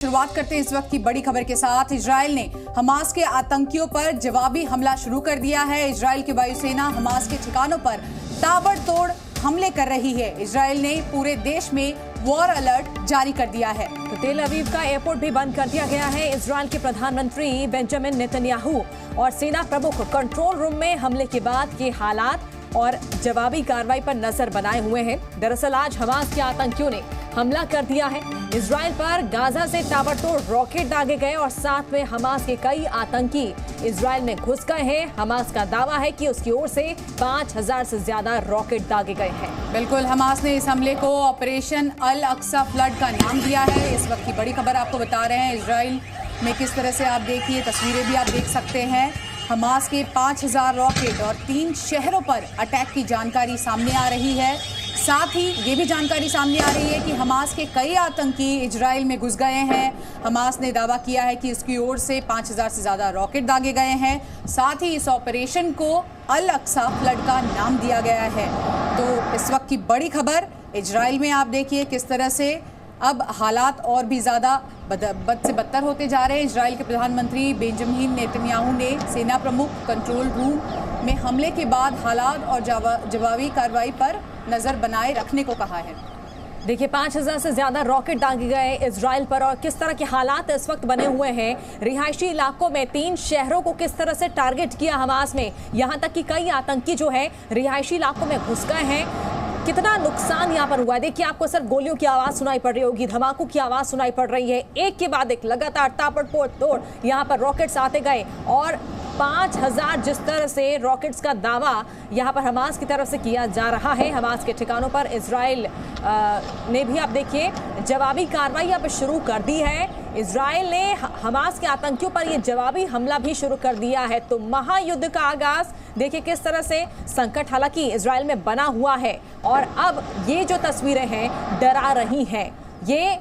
शुरुआत करते हैं इस वक्त की बड़ी खबर के साथ। इजराइल ने हमास के आतंकियों पर जवाबी हमला शुरू कर दिया है। इजराइल की वायुसेना हमास के ठिकानों पर ताबड़तोड़ हमले कर रही है। इजराइल ने पूरे देश में वॉर अलर्ट जारी कर दिया है। तो तेल अवीव का एयरपोर्ट भी बंद कर दिया गया है। इजराइल के प्रधानमंत्री बेंजामिन नेतन्याहू और सेना प्रमुख कंट्रोल रूम में हमले के बाद के हालात और जवाबी कार्रवाई पर नजर बनाए हुए हैं। दरअसल आज हमास के आतंकियों ने हमला कर दिया है। इजराइल पर गाजा से ताबड़तोड़ रॉकेट दागे गए और साथ में हमास के कई आतंकी इजराइल में घुस गए हैं। हमास का दावा है कि उसकी ओर से 5000 से ज्यादा रॉकेट दागे गए हैं। बिल्कुल, हमास ने इस हमले को ऑपरेशन अल अक्सा फ्लड का नाम दिया है। इस वक्त की बड़ी खबर आपको बता रहे हैं। इजराइल में किस तरह से आप देखिए, तस्वीरें भी आप देख सकते हैं। हमास के 5000 रॉकेट और 3 शहरों पर अटैक की जानकारी सामने आ रही है। साथ ही ये भी जानकारी सामने आ रही है कि हमास के कई आतंकी इजराइल में घुस गए हैं। हमास ने दावा किया है कि इसकी ओर से 5000 से ज़्यादा रॉकेट दागे गए हैं। साथ ही इस ऑपरेशन को अल अक्सा फ्लड का नाम दिया गया है। तो इस वक्त की बड़ी खबर इजराइल में आप देखिए किस तरह से अब हालात और भी ज़्यादा बद से बदतर होते जा रहे हैं। इजराइल के प्रधानमंत्री बेंजामिन नेतन्याहू ने सेना प्रमुख कंट्रोल रूम में हमले के बाद हालात और जवाबी कार्रवाई पर नज़र बनाए रखने को कहा है। देखिए 5000 से ज्यादा रॉकेट दागे गए इजराइल पर और किस तरह के हालात इस वक्त बने हुए हैं। रिहायशी इलाकों में 3 शहरों को किस तरह से टारगेट किया हमास में, यहाँ तक कि कई आतंकी जो है रिहायशी इलाकों में घुस गए हैं। कितना नुकसान यहाँ पर हुआ है। देखिए आपको सिर्फ गोलियों की आवाज सुनाई पड़ रही होगी, धमाकों की आवाज सुनाई पड़ रही है। एक के बाद एक लगातार ताबड़तोड़ यहाँ पर रॉकेट्स आते गए और 5000 जिस तरह से रॉकेट्स का दावा यहाँ पर हमास की तरफ से किया जा रहा है। हमास के ठिकानों पर इजराइल ने भी आप देखिए जवाबी कार्रवाई अब शुरू कर दी है। इजराइल ने हमास के आतंकियों पर ये जवाबी हमला भी शुरू कर दिया है। तो महायुद्ध का आगाज देखिए किस तरह से संकट हालांकि इजराइल में बना हुआ है और अब ये जो तस्वीरें हैं डरा रही हैं। ये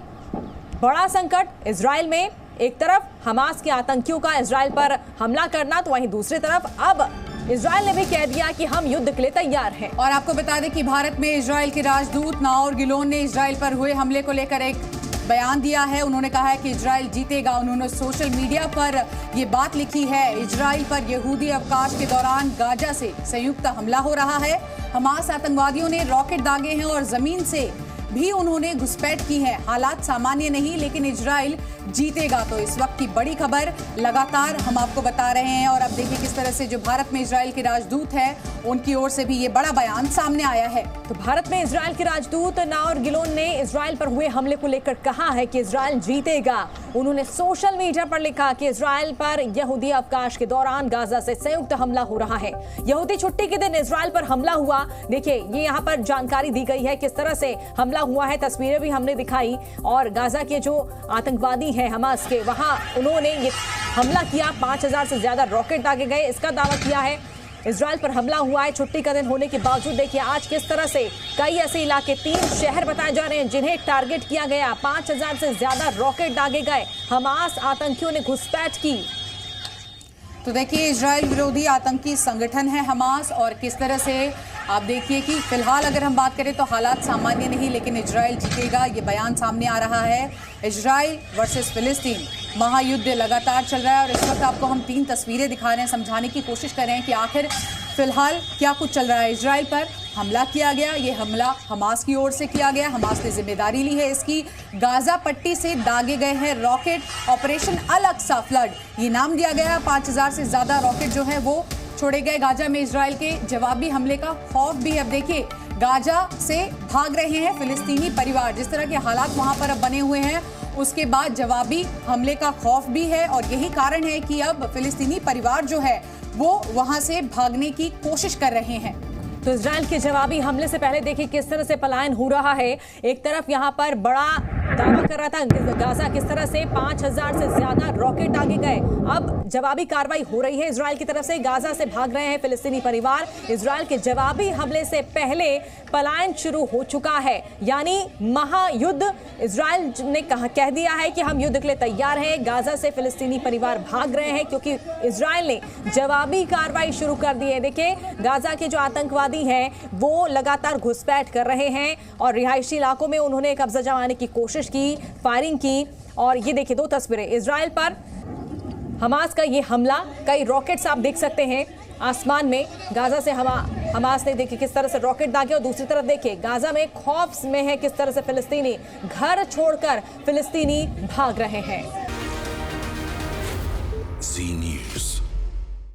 बड़ा संकट इजराइल में, एक तरफ हमास के आतंकियों का इजराइल पर हमला करना, तो वहीं दूसरी तरफ अब इजराइल ने भी कह दिया कि हम युद्ध के लिए तैयार हैं। और आपको बता दें कि भारत में इजराइल के राजदूत नाओर गिलोन ने इजराइल पर हुए हमले को लेकर एक बयान दिया है। उन्होंने कहा है कि इजराइल जीतेगा। उन्होंने सोशल मीडिया पर ये बात लिखी है। इजराइल पर यहूदी अवकाश के दौरान गाजा से संयुक्त हमला हो रहा है। हमास आतंकवादियों ने रॉकेट दागे हैं और जमीन से भी उन्होंने घुसपैठ की है। हालात सामान्य नहीं, लेकिन इजराइल जीतेगा। तो इस वक्त की बड़ी खबर लगातार हम आपको बता रहे हैं। और अब देखिए किस तरह से जो भारत में इजराइल के राजदूत हैं उनकी ओर से भी ये बड़ा बयान सामने आया है। तो भारत में इजराइल के राजदूत नाओर गिलोन ने इजराइल पर हुए हमले को लेकर कहा है कि इजराइल जीतेगा। उन्होंने सोशल मीडिया पर लिखा कि इजराइल पर यहूदी अवकाश के दौरान गाजा से संयुक्त हमला हो रहा है। यहूदी छुट्टी के दिन इजराइल पर हमला हुआ। देखिए ये यहाँ पर जानकारी दी गई है किस तरह से हमला हुआ है। तस्वीरें भी हमने दिखाई और गाजा के जो आतंकवादी हैं हमास के, वहां उन्होंने ये हमला किया। 5000 से ज्यादा रॉकेट दागे गए, इसका दावा किया है। इजराइल पर हमला हुआ है छुट्टी का दिन होने के बावजूद। देखिए आज किस तरह से कई ऐसे इलाके, 3 शहर बताए जा रहे हैं जिन्हें टारगेट किया गया। 5000 से ज्यादा रॉकेट दागे गए। हमास आतंकियों ने घुसपैठ की। तो देखिए इजराइल विरोधी आतंकी संगठन है हमास। और किस तरह से आप देखिए कि फिलहाल अगर हम बात करें तो हालात सामान्य नहीं, लेकिन इजराइल जीतेगा, ये बयान सामने आ रहा है। इजराइल वर्सेस फिलिस्तीन महायुद्ध लगातार चल रहा है। और इस वक्त आपको हम 3 तस्वीरें दिखा रहे हैं, समझाने की कोशिश कर रहे हैं कि आखिर फिलहाल क्या कुछ चल रहा है। इजराइल पर हमला किया गया, ये हमला हमास की ओर से किया गया। हमास ने जिम्मेदारी ली है इसकी। गाजा पट्टी से दागे गए हैं रॉकेट। ऑपरेशन अल अक्सा फ्लड ये नाम दिया गया। 5000 से ज्यादा रॉकेट जो है वो छोड़े गए गाजा में। इजराइल के जवाबी हमले का खौफ भी है। अब देखिए गाजा से भाग रहे हैं फिलिस्तीनी परिवार। जिस तरह के हालात वहां पर अब बने हुए हैं, उसके बाद जवाबी हमले का खौफ भी है। और यही कारण है कि अब फिलिस्तीनी परिवार जो है वो वहां से भागने की कोशिश कर रहे हैं। तो इजराइल के जवाबी हमले से पहले देखिए किस तरह से पलायन हो रहा है। एक तरफ यहाँ पर बड़ा दावा कर रहा था गाजा, किस तरह से 5000 से ज्यादा रॉकेट दागे गए। अब जवाबी कार्रवाई हो रही है इजराइल की तरफ से। गाजा से भाग रहे हैं फिलिस्तीनी परिवार। इजराइल के जवाबी हमले से पहले पलायन शुरू हो चुका है, यानी महायुद्ध। इजराइल ने कह दिया है कि हम युद्ध के लिए तैयार हैं। गाजा से फिलिस्तीनी परिवार भाग रहे हैं क्योंकि इजराइल ने जवाबी कार्रवाई शुरू कर दी है। देखिए गाजा के जो आतंकवादी हैं वो लगातार घुसपैठ कर रहे हैं और रिहायशी इलाकों में उन्होंने कब्जा जमाने की कोशिश की, फायरिंग की और ये देखिए दो तस्वीरें, इजराइल पर हमास का ये हमला, कई रॉकेट्स आप देख सकते हैं आसमान में। गाजा से हमास ने देखिए किस तरह से रॉकेट दागे, और दूसरी तरफ देखिए गाजा में खौफ में है किस तरह से फिलिस्तीनी, घर छोड़कर फिलिस्तीनी भाग रहे हैं। Z News.